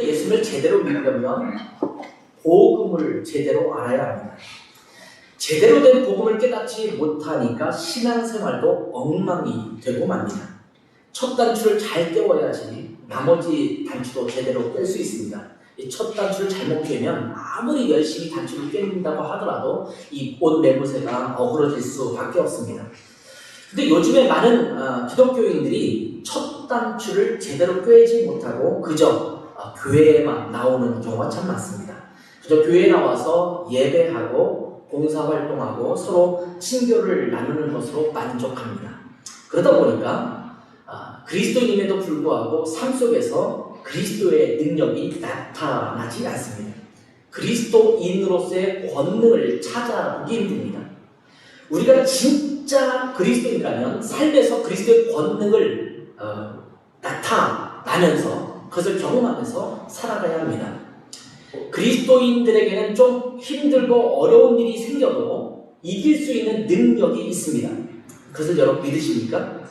예수를 제대로 믿으려면 복음을 제대로 알아야 합니다. 제대로 된 복음을 깨닫지 못하니까 신앙생활도 엉망이 되고 맙니다. 첫 단추를 잘 떼어야지 나머지 단추도 제대로 뗄 수 있습니다. 이 첫 단추를 잘못 깨면 아무리 열심히 단추를 깬다고 하더라도 이 옷 매무새가 어그러질 수밖에 없습니다. 근데 요즘에 많은 기독교인들이 첫 단추를 제대로 꿰지 못하고 그저 교회에만 나오는 경우가 참 많습니다. 그저 교회에 나와서 예배하고 봉사활동하고 서로 친교를 나누는 것으로 만족합니다. 그러다 보니까 그리스도인임에도 불구하고 삶 속에서 그리스도의 능력이 나타나지 않습니다. 그리스도인으로서의 권능을 찾아보기 힘듭니다. 우리가 진짜 그리스도인이라면 삶에서 그리스도의 권능을 나타나면서 그것을 경험하면서 살아가야 합니다. 그리스도인들에게는 좀 힘들고 어려운 일이 생겨도 이길 수 있는 능력이 있습니다. 그것을 여러분 믿으십니까?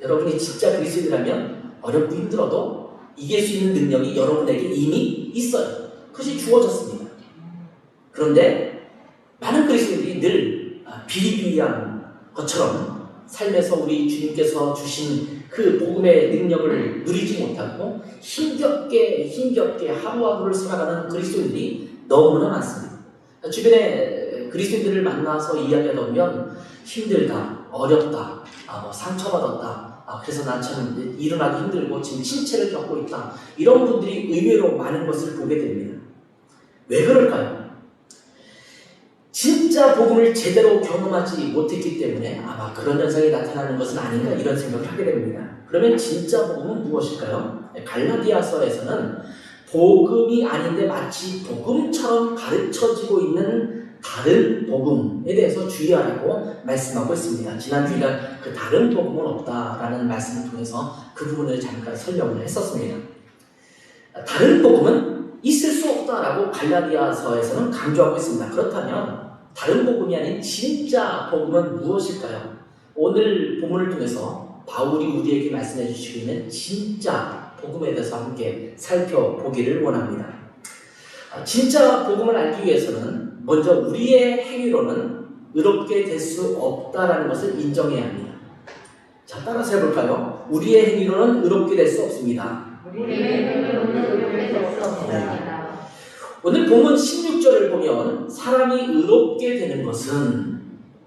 여러분이 진짜 그리스도인이라면 어렵고 힘들어도 이길 수 있는 능력이 여러분에게 이미 있어요. 그것이 주어졌습니다. 그런데 많은 그리스도인들이 늘 비리비리한 것처럼 삶에서 우리 주님께서 주신 그 복음의 능력을 누리지 못하고 힘겹게 하루하루를 살아가는 그리스도인들이 너무나 많습니다. 주변에 그리스도인들을 만나서 이야기하다 보면 힘들다, 어렵다, 상처받았다, 그래서 난 참 일어나기 힘들고 지금 침체를 겪고 있다, 이런 분들이 의외로 많은 것을 보게 됩니다. 왜 그럴까요? 진짜 복음을 제대로 경험하지 못했기 때문에 아마 그런 현상이 나타나는 것은 아닌가 이런 생각을 하게 됩니다. 그러면 진짜 복음은 무엇일까요? 갈라디아서에서는 복음이 아닌데 마치 복음처럼 가르쳐지고 있는 다른 복음에 대해서 주의하라고 말씀하고 있습니다. 지난 주일날 그 다른 복음은 없다라는 말씀을 통해서 그 부분을 잠깐 설명을 했었습니다. 다른 복음은 있을 수 없다라고 갈라디아서에서는 강조하고 있습니다. 그렇다면 다른 복음이 아닌 진짜 복음은 무엇일까요? 오늘 본문을 통해서 바울이 우리에게 말씀해 주시고 있는 진짜 복음에 대해서 함께 살펴보기를 원합니다. 진짜 복음을 알기 위해서는 먼저 우리의 행위로는 의롭게 될 수 없다라는 것을 인정해야 합니다. 자, 따라서 해볼까요? 우리의 행위로는 의롭게 될 수 없습니다. 오늘 본문 16절을 보면 사람이 의롭게 되는 것은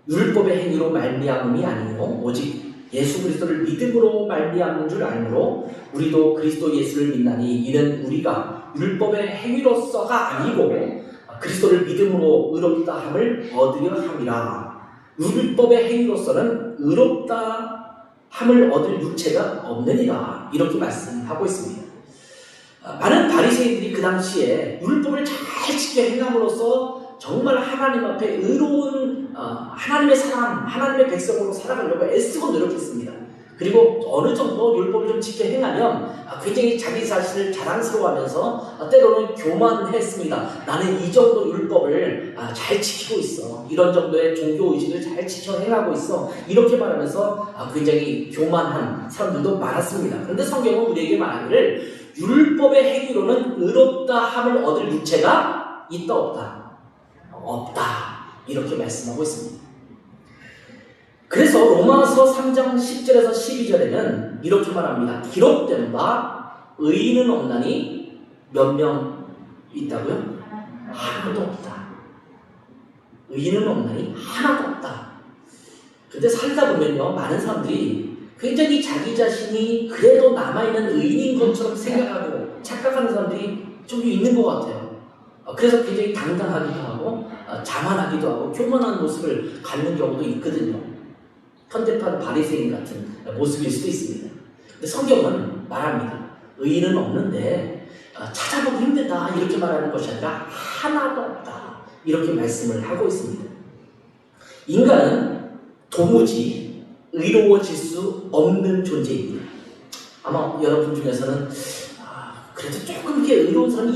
율법의 행위로 말미암음이 아니요 오직 예수 그리스도를 믿음으로 말미암는 줄 알므로 우리도 그리스도 예수를 믿나니 이는 우리가 율법의 행위로서가 아니고 그리스도를 믿음으로 의롭다함을 얻으려 함이라. 율법의 행위로서는 의롭다함을 얻을 육체가 없느니라. 이렇게 말씀하고 있습니다. 많은 바리새인들이 그 당시에 율법을 잘 지켜 행함으로써 정말 하나님 앞에 의로운 하나님의 사람, 하나님의 백성으로 살아가려고 애쓰고 노력했습니다. 그리고 어느 정도 율법을 좀 지켜 행하면 굉장히 자기 자신을 자랑스러워하면서 때로는 교만했습니다. 나는 이 정도 율법을 잘 지키고 있어. 이런 정도의 종교의식을 잘 지켜 행하고 있어. 이렇게 말하면서 굉장히 교만한 사람들도 많았습니다. 그런데 성경은 우리에게 말하기를 율법의 행위로는 의롭다함을 얻을 육체가 있다 없다? 없다. 이렇게 말씀하고 있습니다. 그래서 로마서 3장 10절에서 12절에는 이렇게 말합니다. 기록된 바 의인은 없나니 몇 명 있다고요? 하나도 없다. 의인은 없나니 하나도 없다. 근데 살다 보면요, 많은 사람들이 굉장히 자기 자신이 그래도 남아있는 의인인 것처럼 생각하고 착각하는 사람들이 좀 있는 것 같아요. 그래서 굉장히 당당하기도 하고 자만하기도 하고 교만한 모습을 갖는 경우도 있거든요. 현대판 바리새인 같은 모습일 수도 있습니다. 근데 성경은 말합니다. 의인은 없는데 찾아보기 힘들다 이렇게 말하는 것이 아니라 하나도 없다 이렇게 말씀을 하고 있습니다. 인간은 도무지 의로워질 수 없는 존재입니다. 아마 여러분 중에서는 그래도 조금 이렇게 의로운 사람이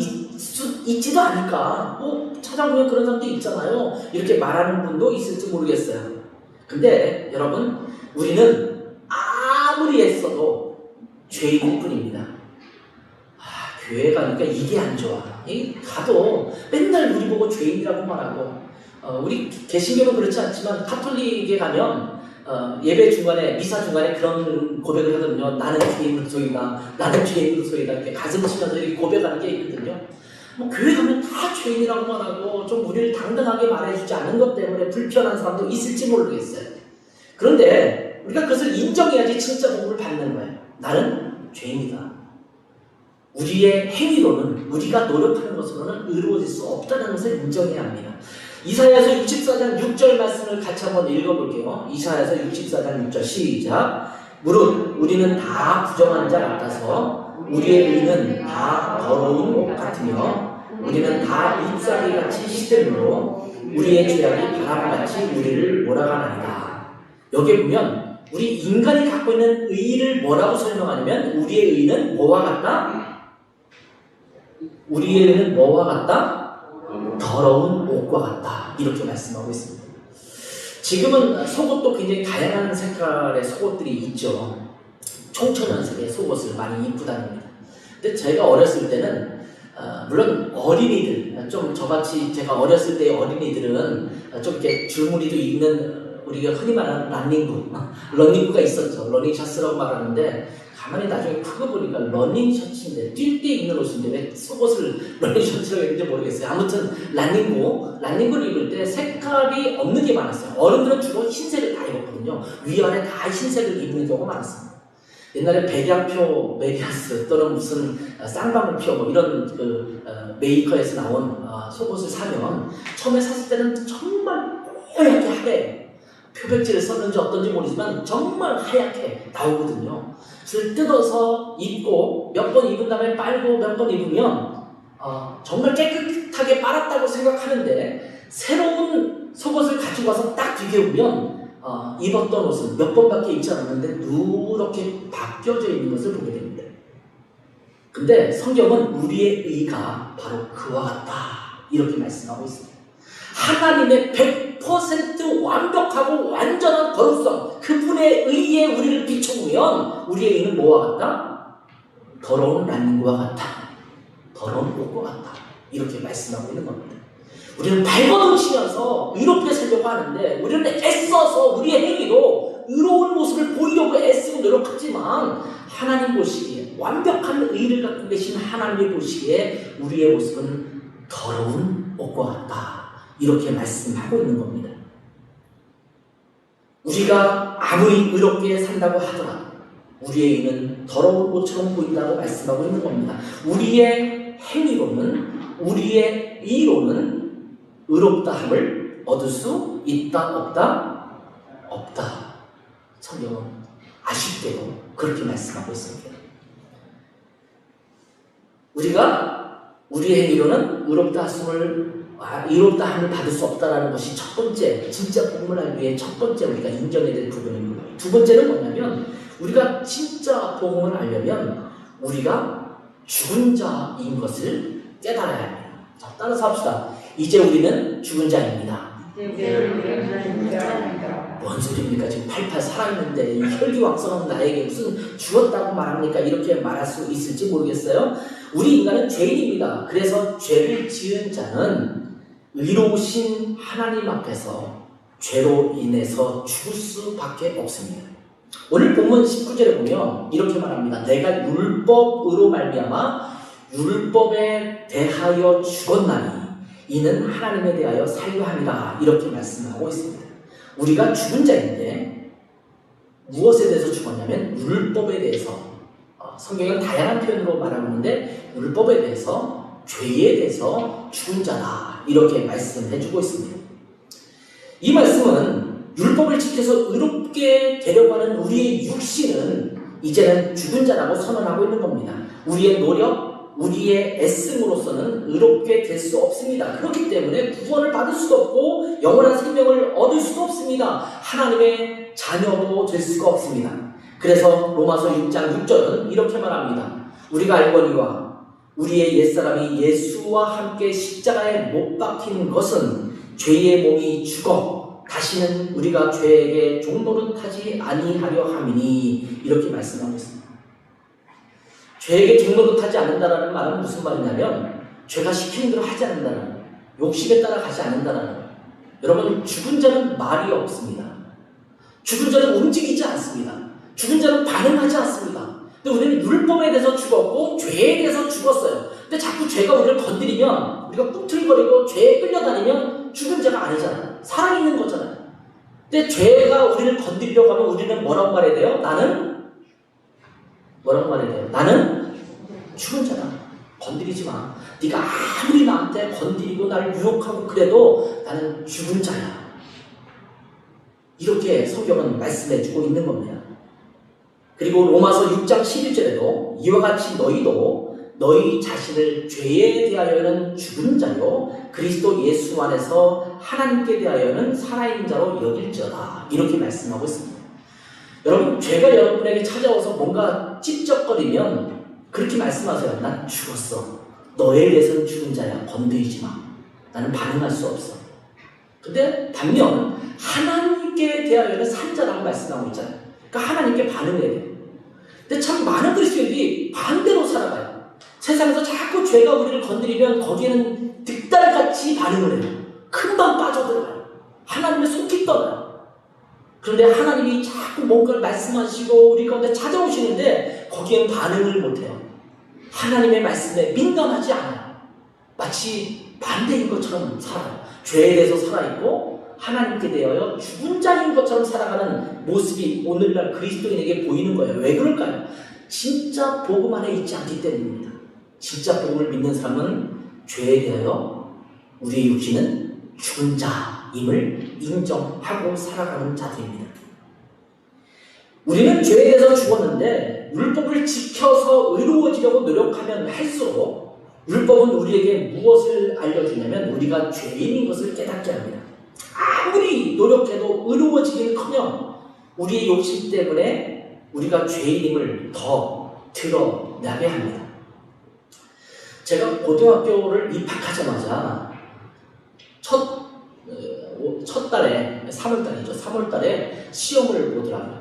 있지도 않을까, 찾아보면 그런 사람도 있잖아요, 이렇게 말하는 분도 있을지 모르겠어요. 근데 여러분, 우리는 아무리 애써도 죄인일 뿐입니다. 교회 가니까 이게 안 좋아. 가도 맨날 우리 보고 죄인이라고 말하고, 우리 개신교는 그렇지 않지만 가톨릭에 가면 예배 중간에, 미사 중간에 그런 고백을 하거든요. 나는 죄인으로소이다, 나는 죄인으로소이다, 이렇게 가슴 치면서 이렇게 고백하는 게 있거든요. 뭐 교회 가면 다 죄인이라고 말하고 좀 우리를 당당하게 말해주지 않은 것 때문에 불편한 사람도 있을지 모르겠어요. 그런데 우리가 그것을 인정해야지 진짜 복을 받는 거예요. 나는 죄인이다. 우리의 행위로는, 우리가 노력하는 것으로는 의로워질 수 없다는 것을 인정해야 합니다. 이사야서 64장 6절 말씀을 같이 한번 읽어볼게요. 이사야서 64장 6절 시작. 무릇 우리는 다 부정한 자 같아서 우리의 의는 다 더러운 옷 같으며 우리는 다 잎사귀같이 시들므로 우리의 죄악이 바람같이 우리를 몰아가나이다. 여기 보면 우리 인간이 갖고 있는 의를 뭐라고 설명하냐면 우리의 의는 뭐와 같다? 우리의 의는 뭐와 같다? 더러운 옷과 같다. 이렇게 말씀하고 있습니다. 지금은 속옷도 굉장히 다양한 색깔의 속옷들이 있죠. 청천연색의 속옷을 많이 입고 다닙니다. 근데 제가 어렸을 때는 물론 어린이들, 좀 저같이 제가 어렸을 때의 어린이들은 좀 이렇게 줄무늬도 입는 우리가 흔히 말하는 러닝구가 있었죠. 러닝셔츠라고 말하는데 가만히 나중에 크고 보니까 러닝셔츠인데 뛸 때 입는 옷인데 왜 속옷을 러닝셔츠라고 했는지 모르겠어요. 아무튼 러닝구를 입을 때 색깔이 없는 게 많았어요. 어른들은 주로 흰색을 다 입었거든요. 위아래 다 흰색을 입는 경우가 많았습니다. 옛날에 백양표 메디아스 또는 무슨 쌍방울표 뭐 이런 메이커에서 나온 속옷을 사면 처음에 샀을 때는 정말 뽀얗게 하얘, 표백지를 썼는지 어떤지 모르지만 정말 하얗게 나오거든요. 그래서 뜯어서 입고 몇 번 입은 다음에 빨고 몇 번 입으면 정말 깨끗하게 빨았다고 생각하는데 새로운 속옷을 가지고 와서 딱 비교해보면 입었던 옷은 몇 번밖에 입지 않았는데 누렇게 바뀌어져 있는 것을 보게 됩니다. 근데 성경은 우리의 의가 바로 그와 같다 이렇게 말씀하고 있습니다. 하나님의 100% 완벽하고 완전한 거룩성, 그분의 의에 우리를 비춰보면 우리의 의는 뭐와 같다? 더러운 란닝구와 같다. 더러운 옷과 같다. 이렇게 말씀하고 있는 겁니다. 우리는 발버둥치면서 의롭게 살려고 하는데 우리는 애써서 우리의 행위로 의로운 모습을 보이려고 애쓰고 노력하지만 하나님 보시기에, 완벽한 의를 갖고 계신 하나님이 보시기에 우리의 모습은 더러운 옷과 같다. 이렇게 말씀하고 있는 겁니다. 우리가 아무리 의롭게 산다고 하더라도 우리의 의는 더러운 옷처럼 보인다고 말씀하고 있는 겁니다. 우리의 행위로는, 우리의 의로는 의롭다함을 얻을 수 있다 없다? 없다. 성경은 아쉽게도 그렇게 말씀하고 있습니다. 우리가 우리의 행위로는 의롭다함을 받을 수 없다는 것이 첫 번째, 진짜 복음을 알기 위해 첫 번째 우리가 인정해야 될 부분입니다. 두 번째는 뭐냐면 우리가 진짜 복음을 알려면 우리가 죽은 자인 것을 깨달아야 합니다. 자, 따라서 합시다. 이제 우리는 죽은 자입니다. 뭔 소리입니까? 지금 88 살아있는데 이 혈기왕성한 나에게 무슨 죽었다고 말합니까? 이렇게 말할 수 있을지 모르겠어요. 우리 인간은 죄인입니다. 그래서 죄를 지은 자는 의로우신 하나님 앞에서 죄로 인해서 죽을 수밖에 없습니다. 오늘 본문 19절에 보면 이렇게 말합니다. 내가 율법으로 말미암아 율법에 대하여 죽었나니 이는 하나님에 대하여 살려 함이라. 이렇게 말씀하고 있습니다. 우리가 죽은 자인데 무엇에 대해서 죽었냐면 율법에 대해서. 성경은 다양한 표현으로 말하고 있는데 율법에 대해서, 죄에 대해서 죽은 자다. 이렇게 말씀해주고 있습니다. 이 말씀은 율법을 지켜서 의롭게 되려고 하는 우리의 육신은 이제는 죽은 자라고 선언하고 있는 겁니다. 우리의 노력, 우리의 애씀으로서는 의롭게 될 수 없습니다. 그렇기 때문에 구원을 받을 수도 없고 영원한 생명을 얻을 수도 없습니다. 하나님의 자녀도 될 수가 없습니다. 그래서 로마서 6장 6절은 이렇게 말합니다. 우리가 알거니와 우리의 옛사람이 예수와 함께 십자가에 못 박힌 것은 죄의 몸이 죽어 다시는 우리가 죄에게 종노릇하지 아니하려 함이니. 이렇게 말씀하고 있습니다. 죄에게 종노릇하지 않는다라는 말은 무슨 말이냐면 죄가 시키는 대로 하지 않는다는 거예요. 욕심에 따라 가지 않는다는 거예요. 여러분, 죽은 자는 말이 없습니다. 죽은 자는 움직이지 않습니다. 죽은 자는 반응하지 않습니다. 근데 우리는 율법에 대해서 죽었고 죄에 대해서 죽었어요. 근데 자꾸 죄가 우리를 건드리면, 우리가 꿈틀거리고 죄에 끌려다니면 죽은 자가 아니잖아요. 살아있는 거잖아요. 근데 죄가 우리를 건드리려고 하면 우리는 뭐라고 말해야 돼요? 뭐라고 말해야 돼요? 나는 죽은 자다. 건드리지 마. 네가 아무리 나한테 건드리고 나를 유혹하고 그래도 나는 죽은 자야. 이렇게 성경은 말씀해주고 있는 겁니다. 그리고 로마서 6장 11절에도 이와 같이 너희도 너희 자신을 죄에 대하여는 죽은 자요 그리스도 예수 안에서 하나님께 대하여는 살아있는 자로 여길지어다. 이렇게 말씀하고 있습니다. 여러분, 죄가 여러분에게 찾아와서 뭔가 찝쩍거리면 그렇게 말씀하세요. 난 죽었어. 너에 대해서는 죽은 자야. 건드리지 마. 나는 반응할 수 없어. 근데 반면 하나님께 대하여는 산 자라고 말씀하고 있잖아요. 그러니까 하나님께 반응해야 돼요. 근데 참 많은 그리스도인들이 반대로 살아가요. 세상에서 자꾸 죄가 우리를 건드리면 거기에는 득달같이 반응을 해요. 금방 빠져들어가요. 하나님의 속히 떠나요. 그런데 하나님이 자꾸 뭔가를 말씀하시고 우리 가운데 찾아오시는데 거기엔 반응을 못해요. 하나님의 말씀에 민감하지 않아요. 마치 반대인 것처럼 살아요. 죄에 대해서 살아있고 하나님께 대하여 죽은 자인 것처럼 살아가는 모습이 오늘날 그리스도인에게 보이는 거예요. 왜 그럴까요? 진짜 복음 안에 있지 않기 때문입니다. 진짜 복음을 믿는 사람은 죄에 대하여 우리의 육신은 죽은 자임을 인정하고 살아가는 자들입니다. 우리는 죄에 대해서 죽었는데 율법을 지켜서 의로워지려고 노력하면 할수록 율법은 우리에게 무엇을 알려주냐면 우리가 죄인인 것을 깨닫게 합니다. 아무리 노력해도 의로워지기는커녕 우리의 욕심 때문에 우리가 죄인임을 더 드러나게 합니다. 제가 고등학교를 입학하자마자 첫 달에 3월달이죠. 3월달에 시험을 보더라고요.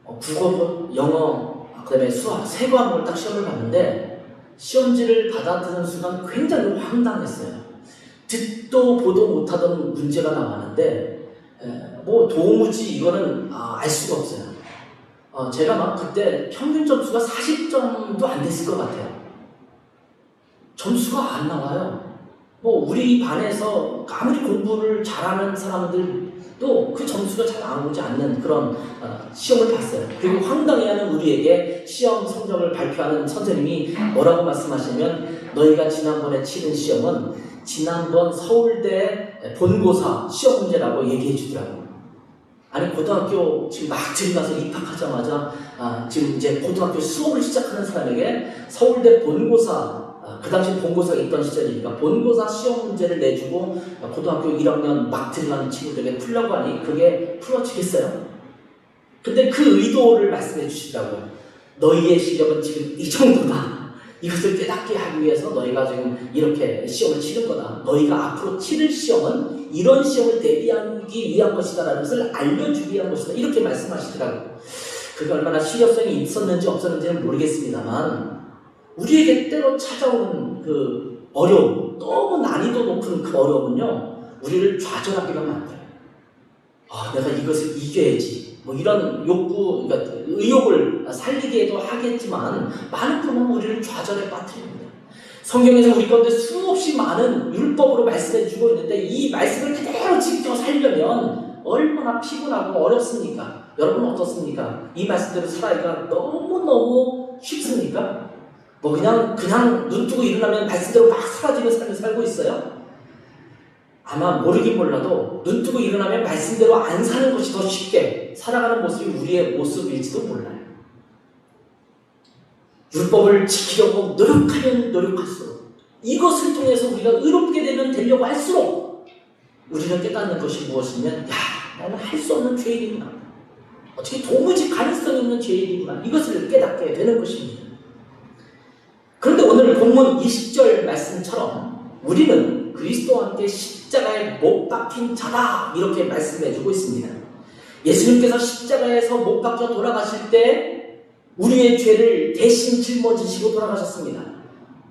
국어, 영어, 그다음에 수학 세 과목을 딱 시험을 봤는데 시험지를 받아드는 순간 굉장히 황당했어요. 듣도 보도 못하던 문제가 나왔는데 뭐 도무지 이거는 알 수가 없어요. 제가 막 그때 평균 점수가 40점도 안 됐을 것 같아요. 점수가 안 나와요. 뭐 우리 반에서 아무리 공부를 잘하는 사람들도 그 점수가 잘 나오지 않는 그런 시험을 봤어요. 그리고 황당해하는 우리에게 시험 성적을 발표하는 선생님이 뭐라고 말씀하시면 너희가 지난번에 치른 시험은 지난번 서울대 본고사 시험 문제라고 얘기해 주더라고요. 아니 고등학교 지금 막 들어가서 입학하자마자 지금 이제 고등학교 수업을 시작하는 사람에게 서울대 본고사 그 당시 본고사가 있던 시절이니까 본고사 시험 문제를 내주고 고등학교 1학년 막 들어가는 친구들에게 풀라고 하니 그게 풀어지겠어요? 근데 그 의도를 말씀해 주시더라고요. 너희의 실력은 지금 이 정도다. 이것을 깨닫게 하기 위해서 너희가 지금 이렇게 시험을 치는 거다. 너희가 앞으로 치를 시험은 이런 시험을 대비하기 위한 것이다라는 것을 알려주기 위한 것이다. 이렇게 말씀하시더라고요. 그게 얼마나 실효성이 있었는지 없었는지는 모르겠습니다만 우리에게 때로 찾아오는 그 어려움, 너무 난이도 높은 그 어려움은요, 우리를 좌절하기가 만들어요. 내가 이것을 이겨야지. 뭐 이런 욕구, 그러니까 의욕을 살리게도 하겠지만, 많은 부분은 우리를 좌절에 빠뜨립니다. 성경에서 우리 가운데 수없이 많은 율법으로 말씀해주고 있는데, 이 말씀을 그대로 지켜 살려면 얼마나 피곤하고 어렵습니까? 여러분은 어떻습니까? 이 말씀대로 살아가기가 너무너무 쉽습니까? 뭐 그냥 눈 뜨고 일어나면 말씀대로 막 사라지는 삶을 살고 있어요? 아마 모르긴 몰라도 눈 뜨고 일어나면 말씀대로 안 사는 것이 더 쉽게 살아가는 모습이 우리의 모습일지도 몰라요. 율법을 지키려고 노력하면 노력할수록 이것을 통해서 우리가 의롭게 되려고 할수록 우리는 깨닫는 것이 무엇이냐면 나는 할 수 없는 죄인이구나. 어떻게 도무지 가능성 있는 죄인이구나. 이것을 깨닫게 되는 것입니다. 그런데 오늘 본문 20절 말씀처럼 우리는 그리스도와 함께 십자가에 못 박힌 자다 이렇게 말씀해주고 있습니다. 예수님께서 십자가에서 못 박혀 돌아가실 때 우리의 죄를 대신 짊어지시고 돌아가셨습니다.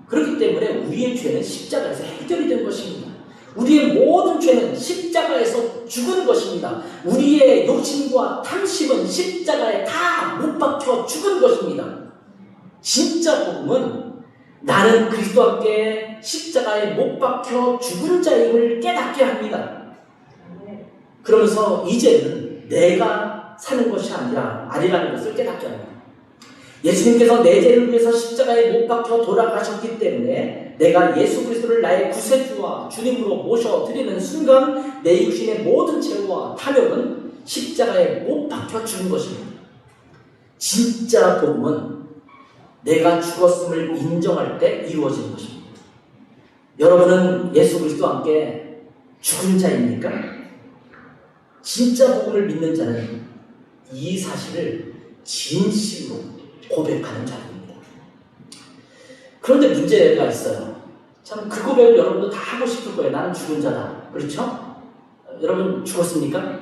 그렇기 때문에 우리의 죄는 십자가에서 해결이 된 것입니다. 우리의 모든 죄는 십자가에서 죽은 것입니다. 우리의 욕심과 탐심은 십자가에 다 못 박혀 죽은 것입니다. 진짜 복음은 나는 그리스도와 함께 십자가에 못 박혀 죽은 자임을 깨닫게 합니다. 그러면서 이제는 내가 사는 것이 아니라는 것을 깨닫게 합니다. 예수님께서 내 죄를 위해서 십자가에 못 박혀 돌아가셨기 때문에 내가 예수 그리스도를 나의 구세주와 주님으로 모셔드리는 순간 내 육신의 모든 죄와 탐욕은 십자가에 못 박혀 죽은 것입니다. 진짜 복음은 내가 죽었음을 인정할 때 이루어지는 것입니다. 여러분은 예수 그리스도와 함께 죽은 자입니까? 진짜 복음을 믿는 자는 이 사실을 진심으로 고백하는 자입니다. 그런데 문제가 있어요. 참 그 고백을 여러분도 다 하고 싶을 거예요. 나는 죽은 자다. 그렇죠? 여러분 죽었습니까?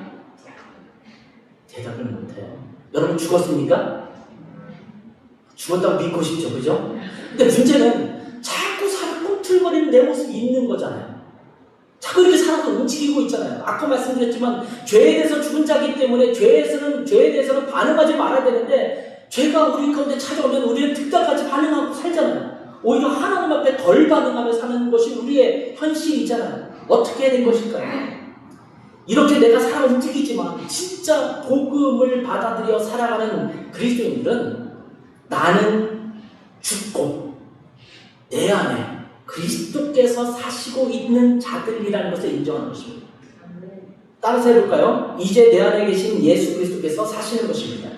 대답을 못해요. 여러분 죽었습니까? 죽었다고 믿고 싶죠. 그죠? 근데 문제는 자꾸 꿈틀거리는 내 모습이 있는 거잖아요. 자꾸 이렇게 살아서 움직이고 있잖아요. 아까 말씀드렸지만 죄에 대해서 죽은 자이기 때문에 죄에 대해서는 반응하지 말아야 되는데 죄가 우리 가운데 찾아오면 우리는 득달같이 반응하고 살잖아요. 오히려 하나님 앞에 덜 반응하며 사는 것이 우리의 현실이잖아요. 어떻게 해야 된 것일까요? 이렇게 내가 살아 움직이지만 진짜 복음을 받아들여 살아가는 그리스도인들은 나는 죽고 내 안에 그리스도께서 사시고 있는 자들이라는 것을 인정하는 것입니다. 따라서 해볼까요? 이제 내 안에 계신 예수 그리스도께서 사시는 것입니다.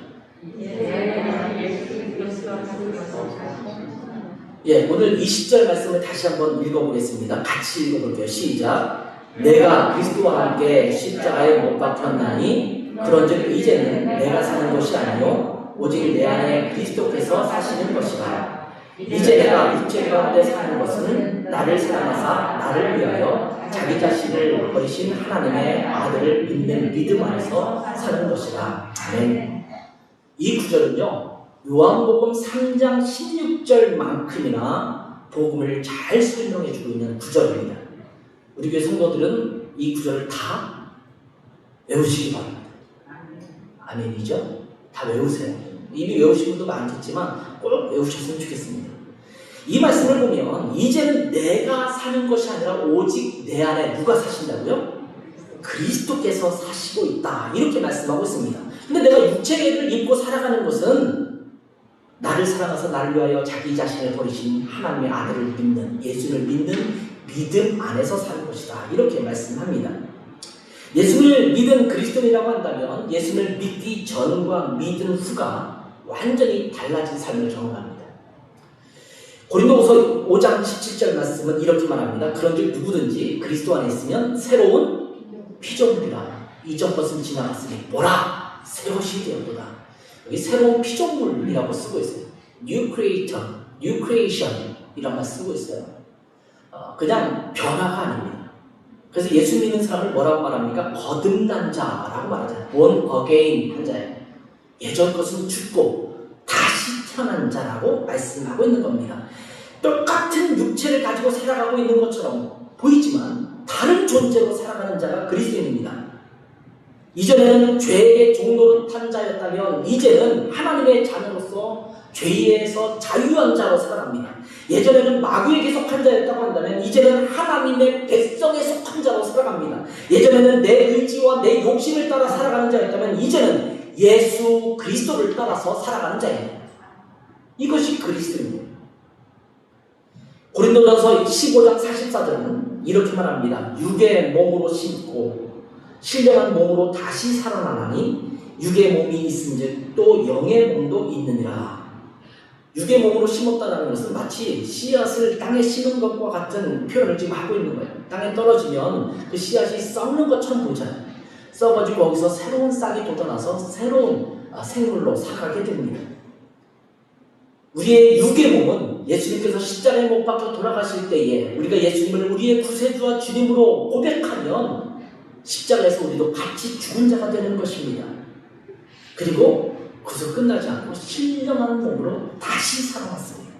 예, 오늘 20절 말씀을 다시 한번 읽어보겠습니다. 같이 읽어볼게요. 시작. 내가 그리스도와 함께 십자가에 못 박혔나니 그런즉 이제는 내가 사는 것이 아니요 오직 내 안에 그리스도께서 사시는 것이라. 이제 내가 육체 가운데 사는 것은 나를 사랑하사 나를 위하여 자기 자신을 버리신 하나님의 아들을 믿는 믿음 안에서 사는 것이라. 아멘. 이 구절은요 요한복음 3장 16절만큼이나 복음을 잘 설명해주고 있는 구절입니다. 우리 교회 성도들은 이 구절을 다 외우시기 바랍니다. 아멘이죠? 다 외우세요. 이미 외우신 분도 많겠지만 꼭 외우셨으면 좋겠습니다. 이 말씀을 보면 이제는 내가 사는 것이 아니라 오직 내 안에 누가 사신다고요? 그리스도께서 사시고 있다. 이렇게 말씀하고 있습니다. 근데 내가 육체를 입고 살아가는 것은 나를 사랑해서 나를 위하여 자기 자신을 버리신 하나님의 아들을 믿는, 예수를 믿는 믿음 안에서 사는 것이다. 이렇게 말씀합니다. 예수를 믿은 그리스도인이라고 한다면 예수를 믿기 전과 믿은 후가 완전히 달라진 삶을 경험합니다. 고린도후서 5장 17절 말씀은 이렇게 말합니다. 그런즉 누구든지 그리스도 안에 있으면 새로운 피조물이라. 이전 것은 지나갔으니 뭐라 새것이 되었도다. 여기 새로운 피조물이라고 쓰고 있어요. New creator, new creation 이란 말 쓰고 있어요. 그냥 변화가 아닙니다. 그래서 예수 믿는 사람을 뭐라고 말합니까? 거듭난 자라고 말하잖아요. born again 한 자예요. 예전 것은 죽고 다시 태어난 자라고 말씀하고 있는 겁니다. 똑같은 육체를 가지고 살아가고 있는 것처럼 보이지만 다른 존재로 살아가는 자가 그리스도인입니다. 이전에는 죄의 종노릇한 자였다면 이제는 하나님의 자녀로서 죄에서 자유한 자로 살아갑니다. 예전에는 마귀에게 속한 자였다고 한다면 이제는 하나님의 백성에 속한 자로 살아갑니다. 예전에는 내 의지와 내 욕심을 따라 살아가는 자였다면 이제는 예수 그리스도를 따라서 살아가는 자입니다. 이것이 그리스도입니다. 고린도전서 15장 44절은 이렇게 말합니다. 육의 몸으로 심고 신령한 몸으로 다시 살아나나니 육의 몸이 있은즉 또 영의 몸도 있느니라. 육의 몸으로 심었다는 것은 마치 씨앗을 땅에 심은 것과 같은 표현을 지금 하고 있는 거예요. 땅에 떨어지면 그 씨앗이 썩는 것처럼 보잖아요. 썩어지고 거기서 새로운 싹이 돋아나서 새로운 생물로 살아가게 됩니다. 우리의 육의 몸은 예수님께서 십자가에 못 박혀 돌아가실 때에 우리가 예수님을 우리의 구세주와 주님으로 고백하면 십자가에서 우리도 같이 죽은 자가 되는 것입니다. 그리고 그래서 끝나지 않고 신령한 몸으로 다시 살아났습니다.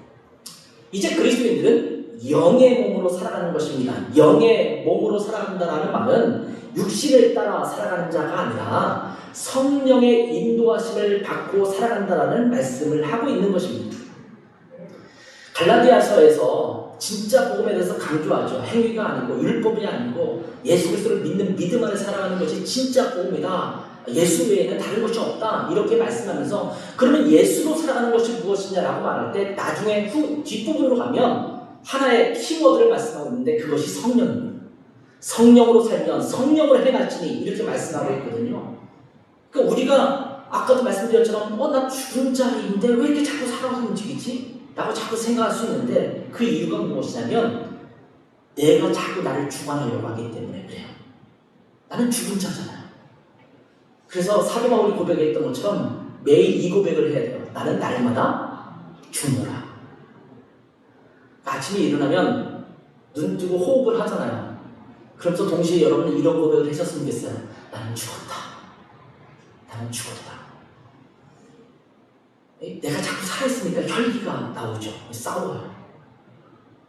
이제 그리스도인들은 영의 몸으로 살아가는 것입니다. 영의 몸으로 살아간다는 말은 육신을 따라 살아가는 자가 아니라 성령의 인도하심을 받고 살아간다는 말씀을 하고 있는 것입니다. 갈라디아서에서 진짜 복음에 대해서 강조하죠. 행위가 아니고 율법이 아니고 예수 그리스도를 믿는 믿음 안에 살아가는 것이 진짜 복음이다. 예수 외에는 다른 것이 없다. 이렇게 말씀하면서 그러면 예수로 살아가는 것이 무엇이냐라고 말할 때 나중에 뒷부분으로 가면 하나의 키워드를 말씀하고 있는데 그것이 성령입니다. 성령으로 살면 성령으로 행할지니 이렇게 말씀하고 있거든요. 그러니까 우리가 아까도 말씀드렸처럼 나 죽은 자인데 왜 이렇게 자꾸 살아서 움직이지? 라고 자꾸 생각할 수 있는데 그 이유가 무엇이냐면 내가 자꾸 나를 주관하려고 하기 때문에 그래요. 나는 죽은 자잖아요. 그래서 사도 바울이 고백했던 것처럼 매일 이 고백을 해야 돼요. 나는 날마다 죽노라. 아침에 일어나면 눈 뜨고 호흡을 하잖아요. 그러면서 동시에 여러분은 이런 고백을 하셨으면 좋겠어요. 나는 죽었다. 나는 죽었다. 내가 자꾸 살아있으니까 혈기가 나오죠. 싸워요.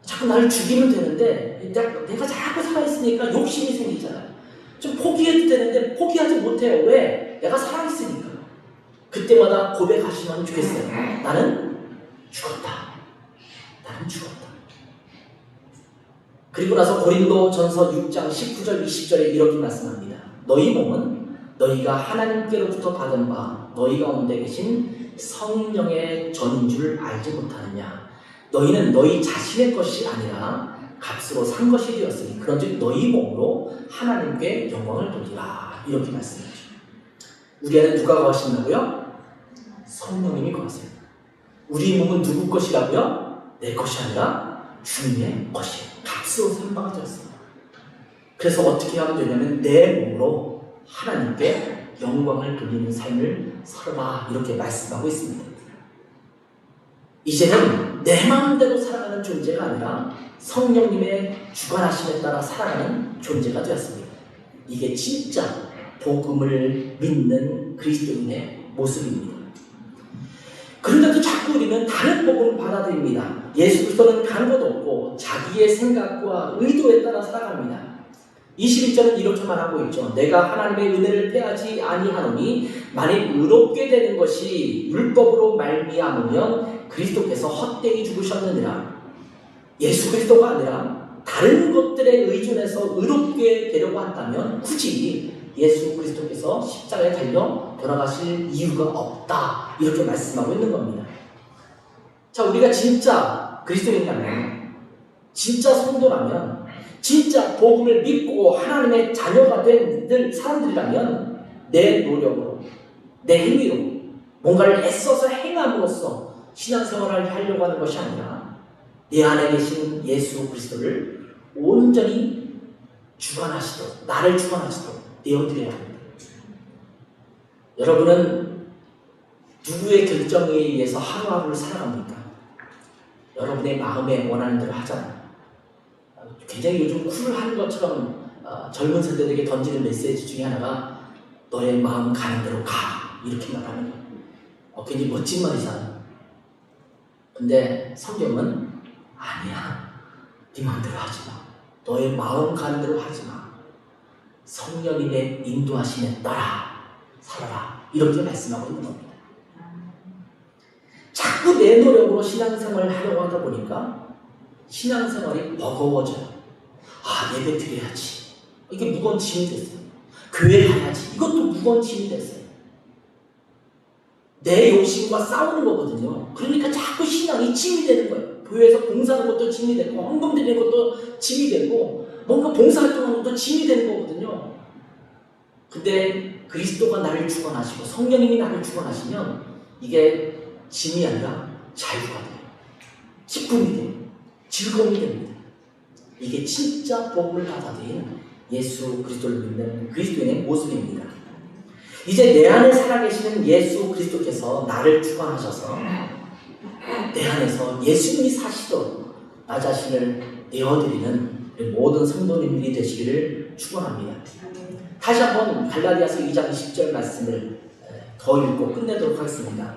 자꾸 나를 죽이면 되는데 내가 자꾸 살아있으니까 욕심이 생기잖아요. 좀 포기해도 되는데 포기하지 못해요. 왜? 내가 살아있으니까. 그때마다 고백하시면 좋겠어요. 나는 죽었다. 나는 죽었다. 그리고 나서 고린도전서 6장 19절 20절에 이렇게 말씀합니다. 너희 몸은 너희가 하나님께로부터 받은 바 너희 가운데 계신 성령의 전인 줄 알지 못하느냐. 너희는 너희 자신의 것이 아니라 값으로 산 것이 되었으니 그런즉 너희 몸으로 하나님께 영광을 돌리라. 이렇게 말씀하죠. 우리 안에 누가 거하신다고요? 성령님이 거하세요. 우리 몸은 누구 것이라고요? 내 것이 아니라 주님의 것이에요. 값으로 산 바가 되었습니다. 그래서 어떻게 하면 되냐면 내 몸으로 하나님께 영광을 돌리는 삶을 살아라. 이렇게 말씀하고 있습니다. 이제는 내 마음대로 살아가는 존재가 아니라 성령님의 주관하심에 따라 살아가는 존재가 되었습니다. 이게 진짜 복음을 믿는 그리스도인의 모습입니다. 그런데도 자꾸 우리는 다른 복음을 받아들입니다. 예수 그리스도는 가는 것 없고 자기의 생각과 의도에 따라 살아갑니다. 21절은 이렇게 말하고 있죠. 내가 하나님의 은혜를 패하지 아니하노니 만일 의롭게 되는 것이 율법으로 말미암으면 그리스도께서 헛되이 죽으셨느니라. 예수 그리스도가 아니라 다른 것들에 의존해서 의롭게 되려고 한다면 굳이 예수 그리스도께서 십자가에 달려 돌아가실 이유가 없다. 이렇게 말씀하고 있는 겁니다. 자, 우리가 진짜 그리스도인이라면, 진짜 성도라면, 진짜 복음을 믿고 하나님의 자녀가 된 사람들이라면 내 노력으로, 내 행위로 뭔가를 애써서 행함으로써 신앙생활을 하려고 하는 것이 아니라 내 안에 계신 예수 그리스도를 온전히 주관하시도록, 나를 주관하시도록 내어드려야 합니다. 여러분은 누구의 결정에 의해서 하루하루를 살아갑니까? 여러분의 마음에 원하는 대로 하잖아요. 굉장히 요즘 쿨하는 것처럼 젊은 세대들에게 던지는 메시지 중에 하나가 너의 마음 가는 대로 가. 이렇게 말하는 거예요. 굉장히 멋진 말이잖아요. 근데 성경은 아니야. 네 마음대로 하지 마. 너의 마음 가는 대로 하지 마. 성령님의 인도하심에 따라 살아라. 이렇게 말씀하고 있는 겁니다. 자꾸 내 노력으로 신앙생활을 하려고 하다 보니까 신앙생활이 버거워져요. 예배 드려야지. 이게 무거운 짐이 됐어요. 교회 가야지. 이것도 무거운 짐이 됐어요. 내 욕심과 싸우는 거거든요. 그러니까 자꾸 신앙이 짐이 되는 거예요. 교회에서 봉사하는 것도 짐이 되고 헌금 드리는 것도 짐이 되고 뭔가 봉사활동하는 것도 짐이 되는 거거든요. 근데 그리스도가 나를 주관하시고 성령님이 나를 주관하시면 이게 짐이 아니라 자유가 돼요. 기쁨이 돼요. 즐거움이 됩니다. 이게 진짜 복음을 받아들인 예수 그리스도를 믿는 그리스도인의 모습입니다. 이제 내 안에 살아계시는 예수 그리스도께서 나를 주관하셔서 내 안에서 예수님이 사시도록 나 자신을 내어드리는 모든 성도님들이 되시기를 축원합니다. 다시 한번 갈라디아서 2장 20절 말씀을 더 읽고 끝내도록 하겠습니다.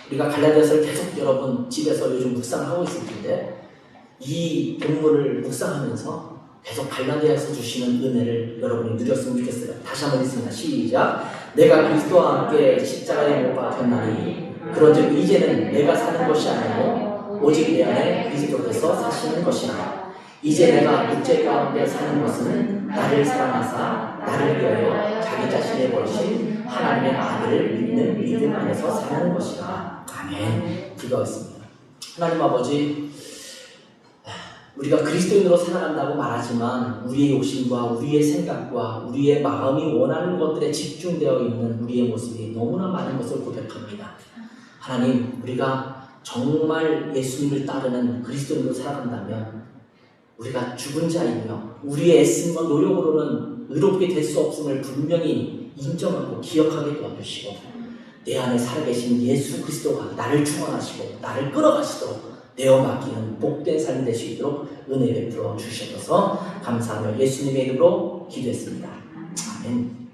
우리가 갈라디아서를 계속 여러분 집에서 요즘 묵상하고 있을 텐데 이 본문을 묵상하면서 계속 갈라디아에서 주시는 은혜를 여러분이 누렸으면 좋겠어요. 다시 한번 읽습니다. 시작. 내가 그리스도와 함께 십자가에 못 박혔나니 그런즉 이제는 내가 사는 것이 아니고 오직 내 안에 그리스도께서 사시는 것이라. 이제 내가 육체 가운데 사는 것은 나를 사랑하사 나를 위하여 자기 자신을 버리신 하나님의 아들을 믿는 믿음 안에서 사는 것이라. 아멘. 기도하겠습니다. 하나님 아버지, 우리가 그리스도인으로 살아간다고 말하지만 우리의 욕심과 우리의 생각과 우리의 마음이 원하는 것들에 집중되어 있는 우리의 모습이 너무나 많은 것을 고백합니다. 하나님, 우리가 정말 예수님을 따르는 그리스도인으로 살아간다면 우리가 죽은 자이며 우리의 애씀과 노력으로는 의롭게 될 수 없음을 분명히 인정하고 기억하게 도와주시고 내 안에 살아계신 예수 그리스도가 나를 충만하시고 나를 끌어가시도록 내어 맡기는 복된 삶이 될 수 있도록 은혜 베풀어 주셔서 감사하며 예수님의 이름으로 기도했습니다. 아멘.